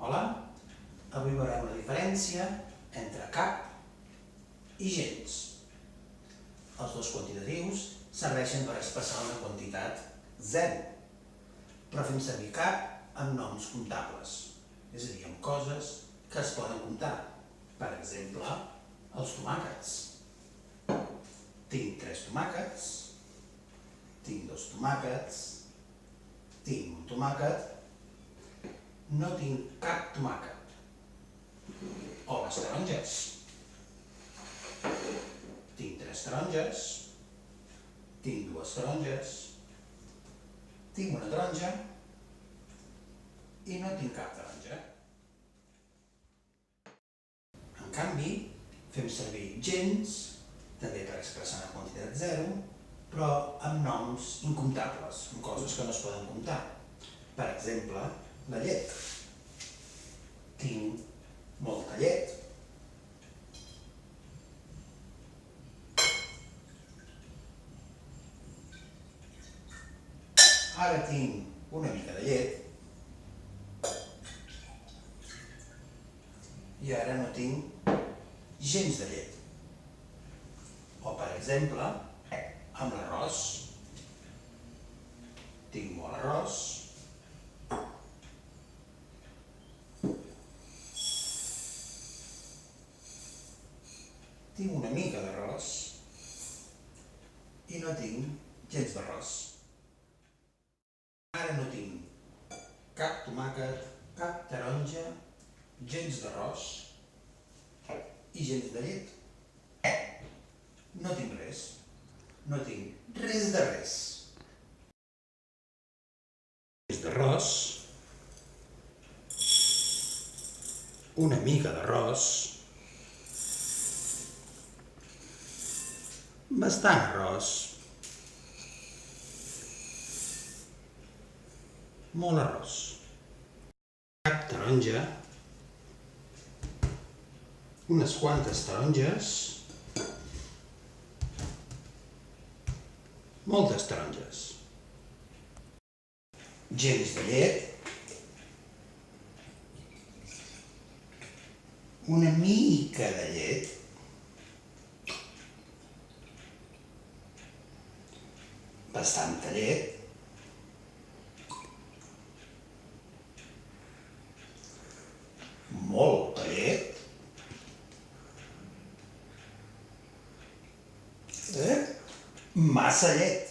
Hola, avui veurem la diferència entre cap i gens. Els dos quantitatius serveixen per expressar una quantitat zero, però fem servir cap amb noms comptables, és a dir, amb coses que es poden comptar. Per exemple, els tomàquets. Tinc 3 tomàquets, tinc 2 tomàquets, tinc un tomàquet, no tinc cap tomàquet. O les taronges. Tinc 3 taronges, tinc 2 taronges, tinc una taronja i no tinc cap taronja. En canvi, fem servir gens, també per expressar una quantitat zero, però amb noms incomptables, amb coses que no es poden comptar. Per exemple, la llet. Tinc molta llet. Ara tinc una mica de llet. I ara no tinc gens de llet. O, per exemple, amb l'arròs. Tinc molt arròs. Tinc una mica d'arròs i no tinc gens d'arròs. Ara no tinc cap tomàquet, cap taronja, gens d'arròs i gens de llet. No tinc res. No tinc res de res. Gens d'arròs, una mica d'arròs, bastant arròs, molt arròs, cap taronja, unes quantes taronges, moltes taronges, gens de llet, una mica de llet, bastanta llet, molta llet, massa llet.